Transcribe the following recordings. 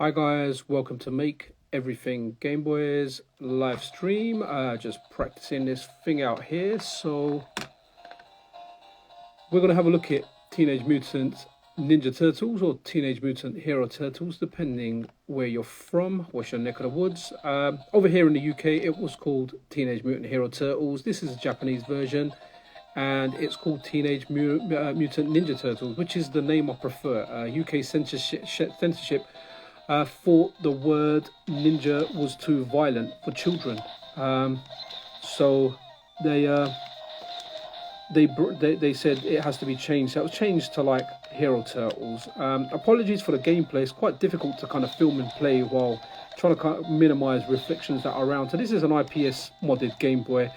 Hi guys, welcome to Make Everything Gameboy's live stream. Just practicing this thing out here. So we're gonna have a look at Teenage Mutant Ninja Turtles or Teenage Mutant Hero Turtles, depending where you're from, what's your neck of the woods. Over here in the UK, it was called Teenage Mutant Hero Turtles. This is a Japanese version, and it's called Teenage Mutant Ninja Turtles, which is the name I prefer. UK censorship thought the word ninja was too violent for children, so they said it has to be changed. So it was changed to like Hero Turtles. Apologies for the gameplay. It's quite difficult to kind of film and play while trying to kind of minimize reflections that are around. So this is an IPS modded Game Boy.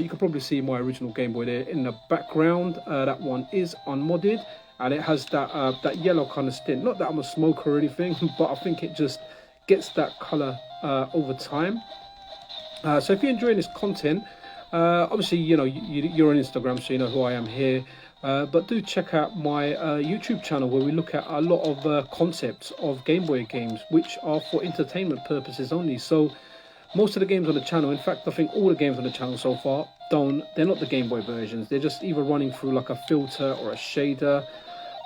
You can probably see my original Game Boy there in the background. That one is unmodded. And it has that yellow kind of stint. Not that I'm a smoker or anything, but I think it just gets that color over time. So if you're enjoying this content, obviously you're on Instagram, so you know who I am here. But do check out my YouTube channel, where we look at a lot of concepts of Game Boy games, which are for entertainment purposes only. So most of the games on the channel, in fact, I think all the games on the channel so far, they're not the Game Boy versions. They're just either running through like a filter or a shader.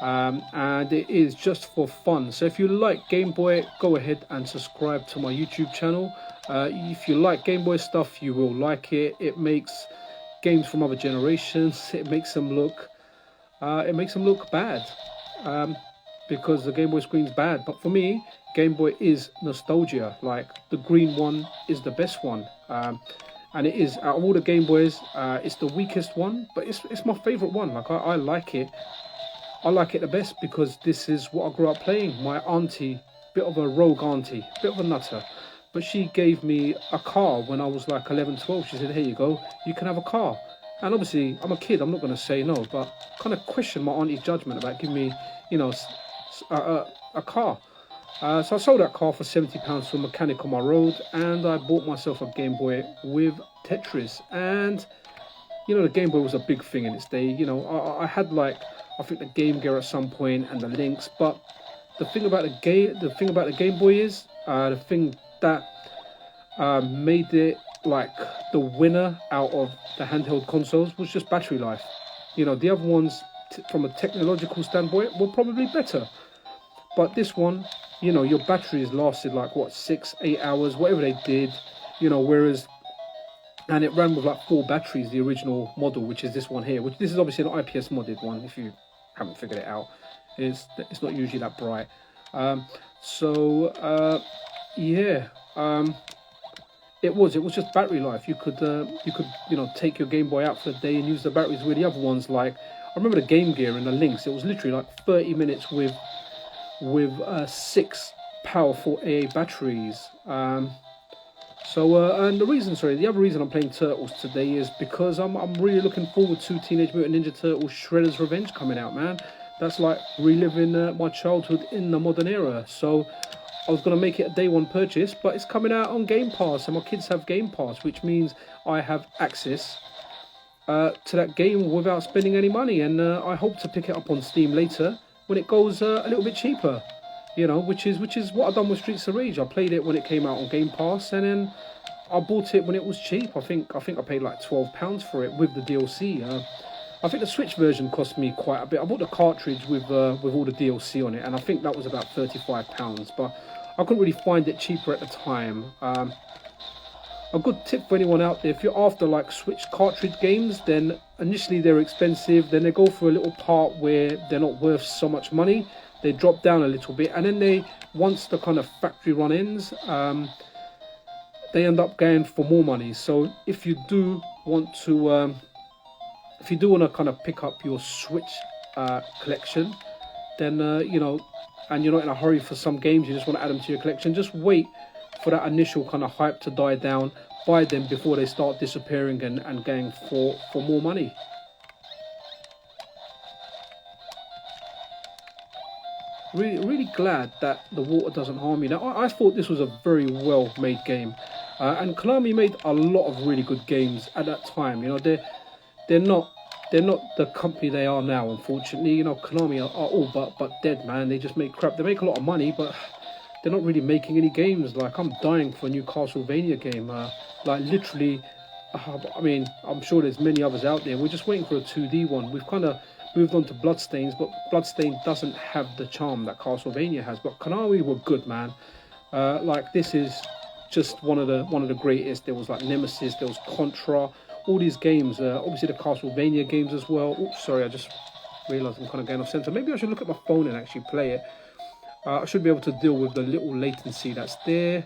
And it is just for fun. So if you like Game Boy, go ahead and subscribe to my YouTube channel. If you like Game Boy stuff, you will like it. It makes games from other generations. It makes them look bad, because the Game Boy screen's bad. But for me, Game Boy is nostalgia. Like, the green one is the best one, and it is, out of all the Game Boys, it's the weakest one, but it's my favorite one. Like, I like it. I like it the best because this is what I grew up playing. My auntie, bit of a rogue auntie, bit of a nutter, but she gave me a car when I was like 11, 12. She said, here you go, you can have a car. And obviously, I'm a kid, I'm not going to say no, but kind of question my auntie's judgment about giving me, a car. So I sold that car for £70 to a mechanic on my road, and I bought myself a Game Boy with Tetris. And, the Game Boy was a big thing in its day. I had like, I think the Game Gear at some point and the Lynx, but the thing about the Game Boy is the thing that made it like the winner out of the handheld consoles was just battery life. The other ones, from a technological standpoint, were probably better, but this one, your batteries lasted like what, 6-8 hours, whatever they did, whereas. And it ran with like 4 batteries, the original model, which is this one here. Which this is obviously an IPS modded one. If you haven't figured it out, it's not usually that bright. It was just battery life. You could take your Game Boy out for the day and use the batteries. With the other ones, like I remember the Game Gear and the Lynx, it was literally like 30 minutes with 6 powerful AA batteries. And the other reason I'm playing Turtles today is because I'm really looking forward to Teenage Mutant Ninja Turtles Shredder's Revenge coming out, man. That's like reliving my childhood in the modern era. So I was going to make it a day one purchase, but it's coming out on Game Pass, and my kids have Game Pass, which means I have access to that game without spending any money. And I hope to pick it up on Steam later when it goes a little bit cheaper. Which is what I've done with Streets of Rage. I played it when it came out on Game Pass, and then I bought it when it was cheap. I think I paid like £12 for it with the DLC. I think the Switch version cost me quite a bit. I bought the cartridge with all the DLC on it, and I think that was about £35. But I couldn't really find it cheaper at the time. A good tip for anyone out there: if you're after like Switch cartridge games, then initially they're expensive. Then they go for a little part where they're not worth so much money. They drop down a little bit, and then once the kind of factory run ends, they end up going for more money. So if you do want to kind of pick up your Switch collection, then and you're not in a hurry for some games, you just want to add them to your collection, just wait for that initial kind of hype to die down, buy them before they start disappearing and going for more money. Really glad that the water doesn't harm you. Now, I thought this was a very well made game, and Konami made a lot of really good games at that time. They're not the company they are now, unfortunately. Konami are all but dead, man. They just make crap. They make a lot of money, but they're not really making any games. Like, I'm dying for a new Castlevania game. Like, literally, I mean, I'm sure there's many others out there. We're just waiting for a 2D one. We've kind of moved on to Bloodstains, but Bloodstained doesn't have the charm that Castlevania has. But Konami were good, man. Like, this is just one of the greatest. There was like Nemesis, there was Contra, all these games. Obviously the Castlevania games as well. Oops, sorry, I just realised I'm kind of getting off center. Maybe I should look at my phone and actually play it. I should be able to deal with the little latency that's there.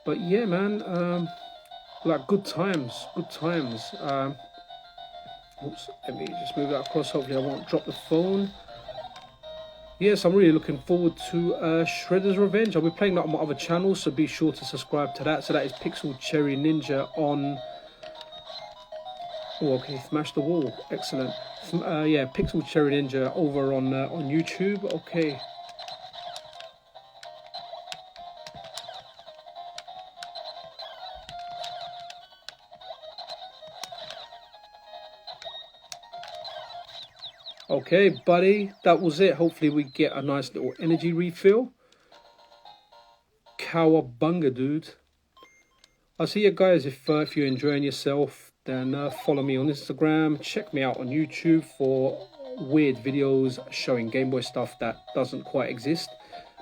But yeah, man, like good times, good times. Oops, let me just move that across. Hopefully I won't drop the phone. Yes, I'm really looking forward to Shredder's Revenge. I'll be playing that on my other channel, so be sure to subscribe to that. So that is Pixel Cherry Ninja on... Oh, okay, smash the wall. Excellent. Yeah, Pixel Cherry Ninja over on YouTube. Okay. Okay, buddy, that was it. Hopefully we get a nice little energy refill. Cowabunga, dude. I'll see you guys. If you're enjoying yourself, then follow me on Instagram. Check me out on YouTube for weird videos showing Game Boy stuff that doesn't quite exist.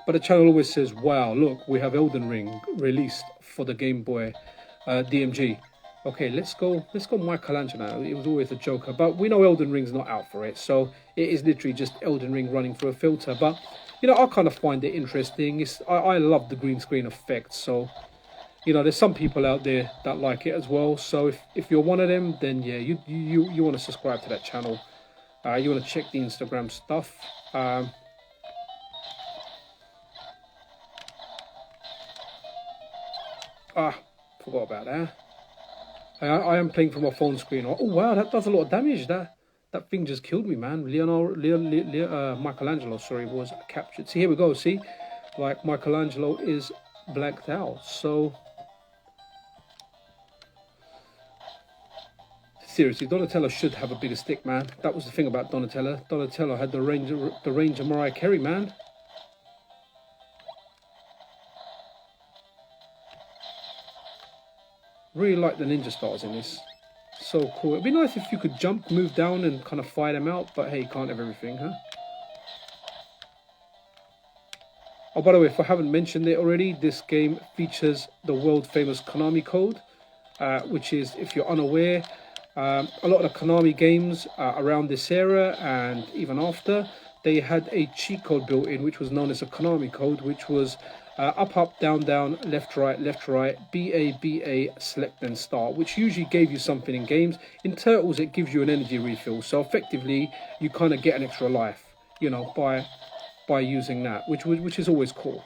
But the channel always says, wow, look, we have Elden Ring released for the Game Boy DMG. Okay, let's go Michelangelo. It was always a joker, but we know Elden Ring's not out for it, so it is literally just Elden Ring running through a filter. But you know, I kind of find it interesting. I love the green screen effect, so you know, there's some people out there that like it as well. So if you're one of them, then yeah, you want to subscribe to that channel. You want to check the Instagram stuff. Forgot about that. I am playing from my phone screen. Oh wow, that does a lot of damage. That thing just killed me, man. Michelangelo, sorry, was captured. See, here we go. See, like Michelangelo is blacked out. So seriously, Donatello should have a bigger stick, man. That was the thing about Donatello. Donatello had the range of Mariah Carey, man. Really like the ninja stars in this. So cool. It'd be nice if you could jump, move down and kind of fire them out, but hey, you can't have everything, huh? Oh, by the way, if I haven't mentioned it already, this game features the world famous Konami code, which is, if you're unaware, a lot of the Konami games around this era and even after, they had a cheat code built in, which was known as a Konami code, which was up, up, down, down, left, right, BA, BA, select and start, which usually gave you something in games. In Turtles, it gives you an energy refill. So effectively, you kind of get an extra life, you know, by using that, which is always cool.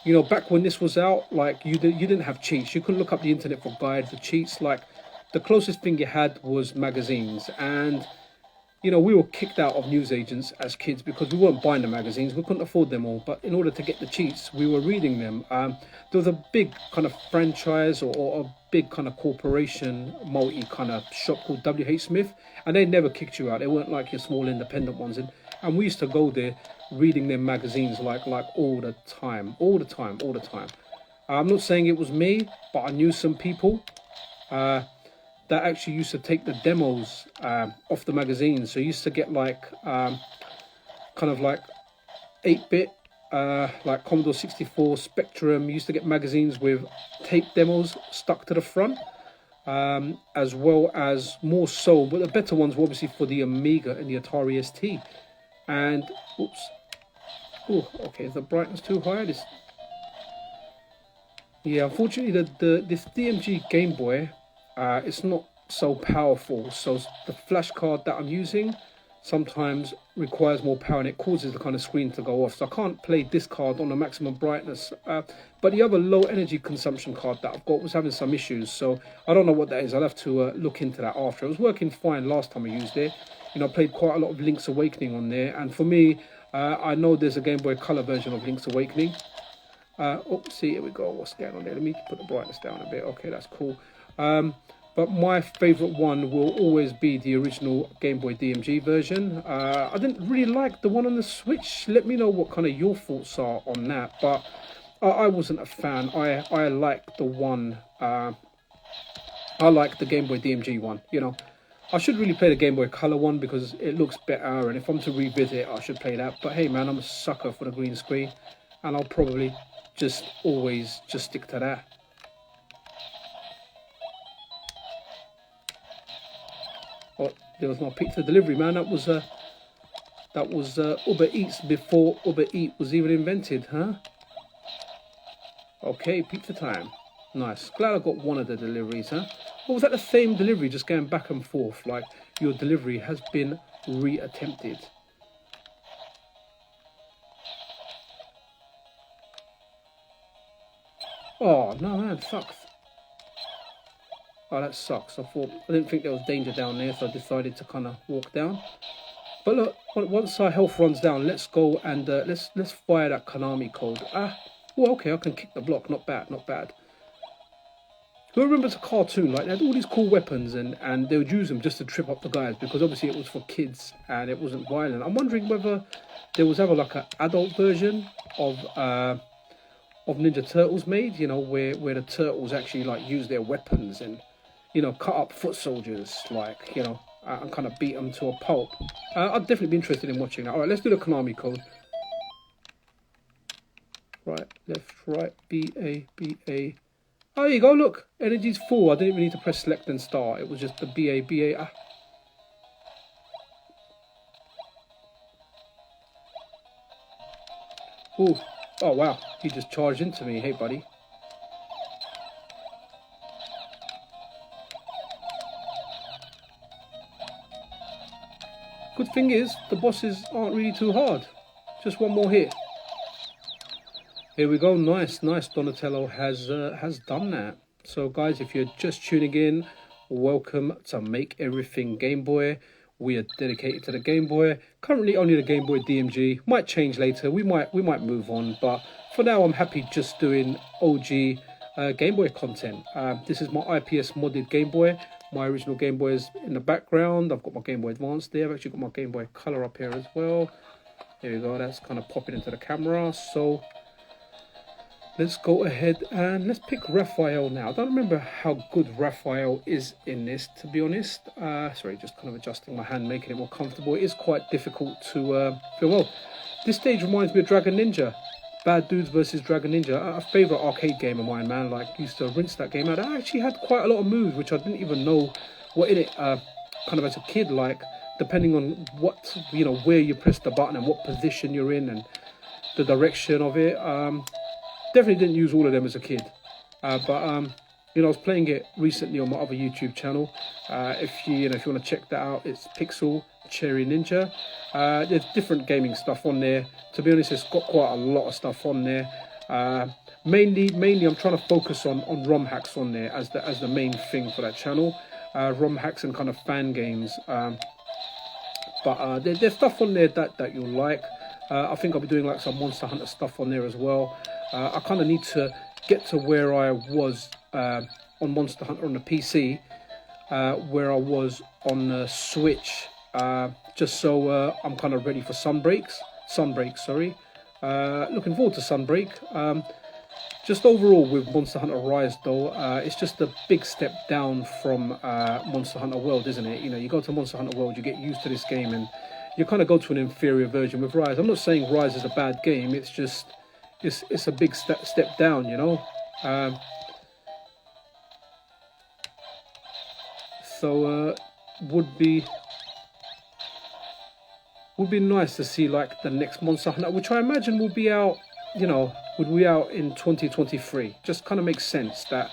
You know, back when this was out, like you didn't have cheats. You couldn't look up the internet for guides or cheats. Like the closest thing you had was magazines. And you know, we were kicked out of newsagents as kids because we weren't buying the magazines. We couldn't afford them all. But in order to get the cheats, we were reading them. There was a big kind of franchise or a big kind of corporation, multi kind of shop called WH Smith. And they never kicked you out. They weren't like your small independent ones. And we used to go there reading their magazines like all the time. I'm not saying it was me, but I knew some people that actually used to take the demos off the magazines. So you used to get like kind of like 8-bit, like Commodore 64, Spectrum. You used to get magazines with tape demos stuck to the front, as well as more so, but the better ones were obviously for the Amiga and the Atari ST. And oops, oh, okay, is the brightness too high? Yeah, unfortunately, this DMG Game Boy, it's not so powerful. So the flash card that I'm using sometimes requires more power, and it causes the kind of screen to go off. So I can't play this card on the maximum brightness. But the other low energy consumption card that I've got was having some issues. So I don't know what that is. I'll have to look into that after. It was working fine last time I used it. You know, I played quite a lot of Link's Awakening on there, and for me, I know there's a Game Boy Color version of Link's Awakening. Oh, see, here we go. What's going on there? Let me put the brightness down a bit. Okay, that's cool. But my favourite one will always be the original Game Boy DMG version. I didn't really like the one on the Switch. Let me know what kind of your thoughts are on that. But I wasn't a fan. I like the one. I like the Game Boy DMG one. You know, I should really play the Game Boy Color one because it looks better. And if I'm to revisit it, I should play that. But hey, man, I'm a sucker for the green screen, and I'll probably just always just stick to that. Oh, there was my pizza delivery, man. That was Uber Eats before Uber Eats was even invented, huh? Okay, pizza time. Nice. Glad I got one of the deliveries, huh? Or was that the same delivery, just going back and forth? Like, your delivery has been re-attempted. Oh, no, man, sucks. Oh, that sucks. I didn't think there was danger down there, so I decided to kind of walk down. But look, once our health runs down, let's go and let's fire that Konami code. Ah, oh, okay, I can kick the block. Not bad, not bad. Who remembers a cartoon? Like, they had all these cool weapons, and they would use them just to trip up the guys, because obviously it was for kids and it wasn't violent. I'm wondering whether there was ever like an adult version of Ninja Turtles made, you know, where the turtles actually like use their weapons and, you know, cut up foot soldiers, like, you know, and kind of beat them to a pulp. I'd definitely be interested in watching that. All right, let's do the Konami code. Right, left, right, B-A, B-A. Oh, there you go, look. Energy's full. I didn't even need to press select and start. It was just the B-A, B-A. Ah. Ooh. Oh, wow. He just charged into me. Hey, buddy. Good thing is, the bosses aren't really too hard. Just one more hit. Here we go. Nice, nice. Donatello has done that. So, guys, if you're just tuning in, welcome to Make Everything Game Boy. We are dedicated to the Game Boy. Currently only the Game Boy DMG. Might change later. We might move on. But for now, I'm happy just doing OG Game Boy content. This is my IPS modded Game Boy. My original Game Boy is in the background. I've got my Game Boy Advance there. I've actually got my Game Boy Color up here as well. There we go. That's kind of popping into the camera. So let's go ahead and let's pick Raphael now. I don't remember how good Raphael is in this, to be honest. Sorry, just kind of adjusting my hand, making it more comfortable. It is quite difficult to film. Well, this stage reminds me of Dragon Ninja. Bad Dudes versus Dragon Ninja. A favourite arcade game of mine, man. Like, used to rinse that game out. I actually had quite a lot of moves, which I didn't even know were in it, kind of as a kid, like, depending on what, you know, where you press the button and what position you're in and the direction of it. Definitely didn't use all of them as a kid, but you know, I was playing it recently on my other YouTube channel. If you want to check that out, it's Pixel Cherry Ninja. There's different gaming stuff on there. To be honest, it's got quite a lot of stuff on there. Mainly, I'm trying to focus on ROM hacks on there as the main thing for that channel. ROM hacks and kind of fan games. But there's stuff on there that you'll like. I think I'll be doing like some Monster Hunter stuff on there as well. I kind of need to get to where I was on Monster Hunter on the PC, where I was on the Switch, just so I'm kind of ready for Sunbreak, sorry. Looking forward to Sunbreak. Just overall with Monster Hunter Rise though, it's just a big step down from Monster Hunter World, isn't it? You know, you go to Monster Hunter World, you get used to this game, and you kind of go to an inferior version with Rise. I'm not saying Rise is a bad game, it's just it's a big step down, you know. So would be nice to see like the next Monster Hunter, which I imagine will be out, you know, would be out in 2023. Just kind of makes sense that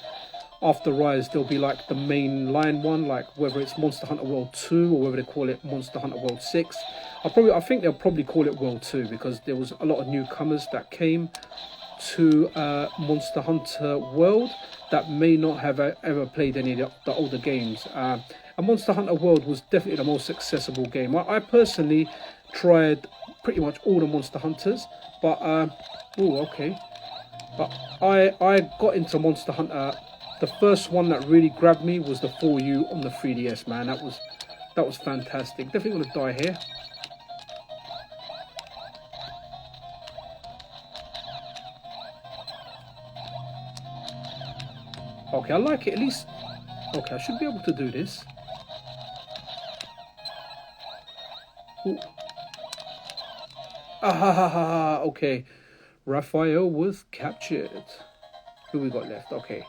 after Rise there'll be like the main line one, like whether it's Monster Hunter World 2 or whether they call it Monster Hunter World 6. I think they'll probably call it World 2 because there was a lot of newcomers that came to Monster Hunter World that may not have ever played any of the older games. And Monster Hunter World was definitely the most accessible game. I personally tried pretty much all the Monster Hunters, but oh, okay. But I got into Monster Hunter The first one that really grabbed me was the For You on the 3DS, man. That was fantastic. Definitely gonna die here. Okay, I like it at least. Okay, I should be able to do this. Ooh. Ah ha ha ha. Okay, Raphael was captured. Who we got left? Okay,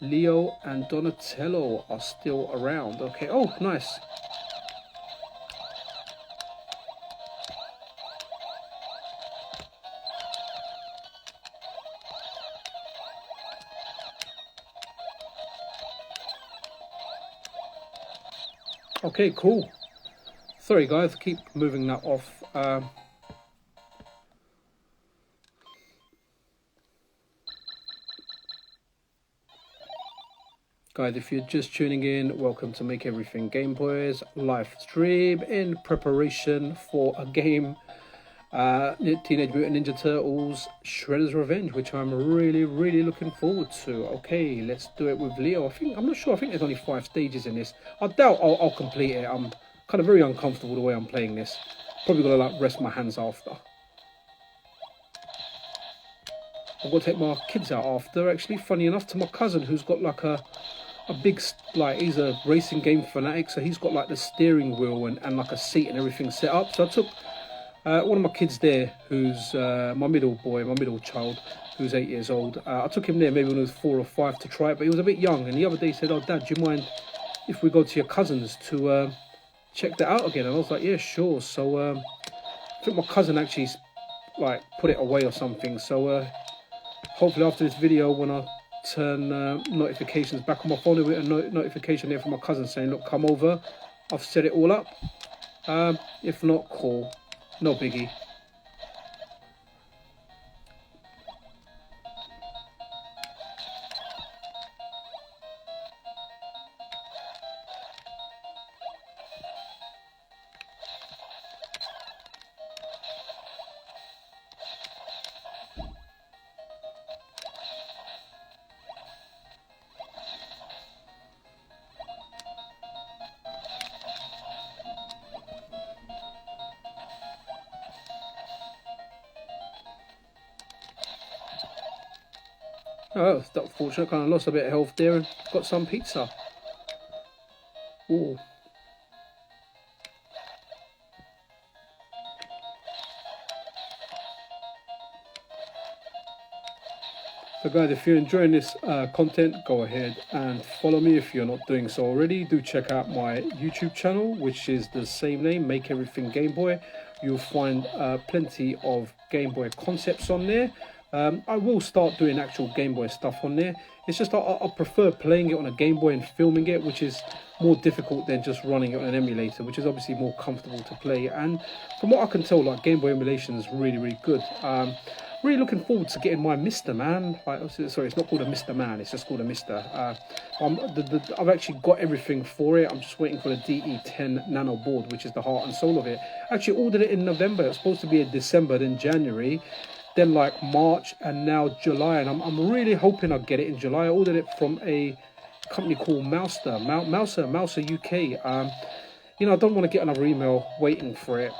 Leo and Donatello are still around. Okay. Oh, nice. Okay, cool. Sorry guys, keep moving that off. Guys, if you're just tuning in, welcome to Make Everything Gameboy's live stream in preparation for a game, Teenage Mutant Ninja Turtles Shredder's Revenge, which I'm really looking forward to. Okay, let's do it with Leo. I'm not sure, I think there's only 5 stages in this. I doubt I'll complete it. I'm kind of very uncomfortable the way I'm playing this. Probably gonna like rest my hands after. I've got to take my kids out after, actually. Funny enough, to my cousin who's got like a big, like, he's a racing game fanatic, so he's got like the steering wheel and like a seat and everything set up. So I took one of my kids there, who's my middle child, who's 8 years old. I took him there maybe when he was 4 or 5 to try it, but he was a bit young. And the other day he said, "Oh, Dad, do you mind if we go to your cousin's to check that out again?" And I was like, "Yeah, sure." So I think my cousin actually like put it away or something. So hopefully after this video, when I turn notifications back on my phone, with a notification there from my cousin saying, "Look, come over, I've set it all up." If not, cool, no biggie. Oh, it's unfortunate. Kind of lost a bit of health there and got some pizza. Ooh. So guys, if you're enjoying this content, go ahead and follow me if you're not doing so already. Do check out my YouTube channel, which is the same name, Make Everything Gameboy. You'll find plenty of Game Boy concepts on there. I will start doing actual Game Boy stuff on there. It's just I prefer playing it on a Game Boy and filming it, which is more difficult than just running it on an emulator, which is obviously more comfortable to play. And from what I can tell, like, Game Boy emulation is really good. Really looking forward to getting my Mr. Man. Sorry, it's not called a Mr. Man, it's just called a Mr. I've actually got everything for it. I'm just waiting for the DE10 Nano board, which is the heart and soul of it. I actually ordered it in November. It was supposed to be in December, then January, then like March, and now July. And I'm really hoping I'll get it in July. I ordered it from a company called Mouser UK. You know, I don't want to get another email waiting for it.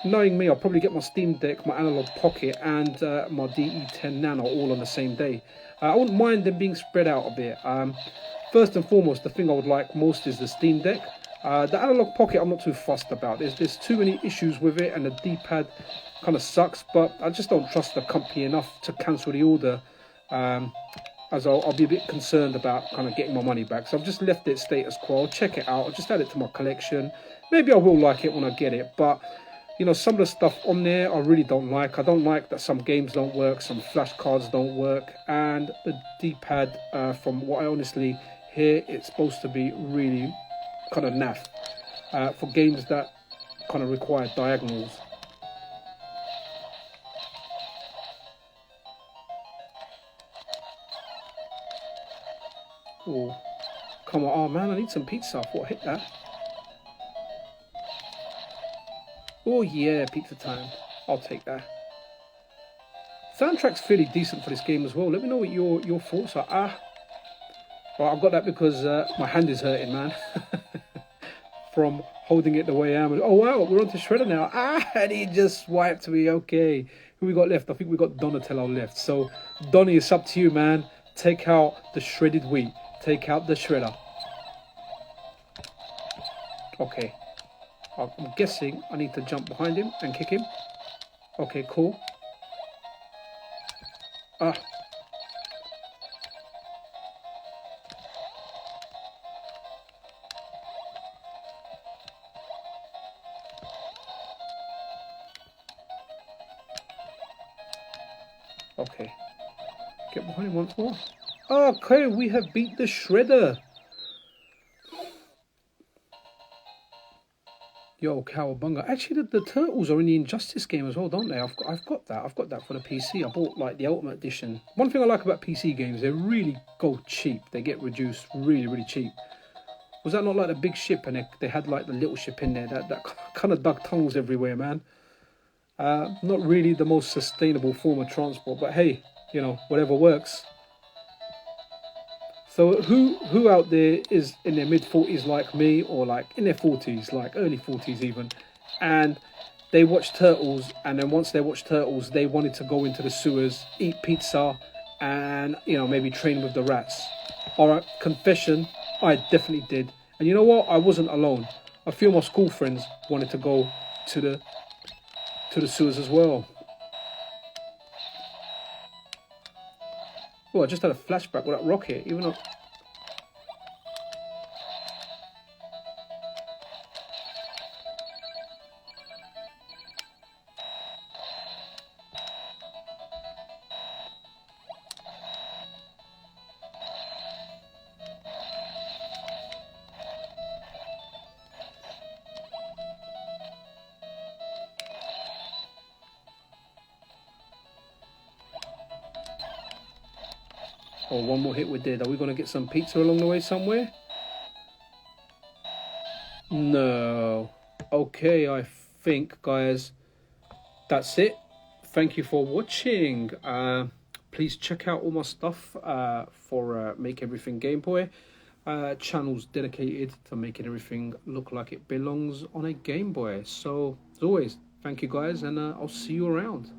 Knowing me, I'll probably get my Steam Deck, my Analog Pocket, and my DE10 Nano all on the same day. I wouldn't mind them being spread out a bit. First and foremost, the thing I would like most is the Steam Deck. The Analog Pocket, I'm not too fussed about. There's too many issues with it, and the D-pad kind of sucks. But I just don't trust the company enough to cancel the order. As I'll be a bit concerned about kind of getting my money back. So I've just left it status quo. I'll check it out. I'll just add it to my collection. Maybe I will like it when I get it. But, you know, some of the stuff on there I really don't like. I don't like that some games don't work, some flash cards don't work. And the D-pad, from what I honestly hear, it's supposed to be really kind of naff for games that kind of require diagonals. Oh, come on. Oh man, I need some pizza. I thought I hit that. Oh yeah, pizza time. I'll take that. Soundtrack's fairly decent for this game as well. Let me know what your thoughts are. Well, I've got that because my hand is hurting, man. From holding it the way I am. Oh, wow, we're on to Shredder now. Ah, and he just swiped me. Okay. Who we got left? I think we got Donatello left. So, Donnie, it's up to you, man. Take out the shredded wheat. Take out the shredder. Okay. I'm guessing I need to jump behind him and kick him. Okay, cool. Ah. Okay. Get behind him once more. Okay, we have beat the Shredder. Yo, cowabunga. Actually, the turtles are in the Injustice game as well, don't they? I've got that. I've got that for the PC. I bought like the Ultimate Edition. One thing I like about PC games, they really go cheap. They get reduced really, really cheap. Was that not like the big ship and they had like the little ship in there that kind of dug tunnels everywhere, man? Not really the most sustainable form of transport, but hey, you know, whatever works. So who out there is in their mid-40s like me, or like in their 40s, like early 40s even, and they watch Turtles, and then once they watch Turtles, they wanted to go into the sewers, eat pizza, and, you know, maybe train with the rats? Alright, confession, I definitely did. And you know what? I wasn't alone. A few of my school friends wanted to go to the sewers as well. Oh, I just had a flashback with that rocket, even though... Oh, one more hit we're dead. Are we going to get some pizza along the way somewhere? No. Okay, I think, guys, that's it. Thank you for watching. Please check out all my stuff for Make Everything Game Boy. Channels dedicated to making everything look like it belongs on a Game Boy. So, as always, thank you guys, and I'll see you around.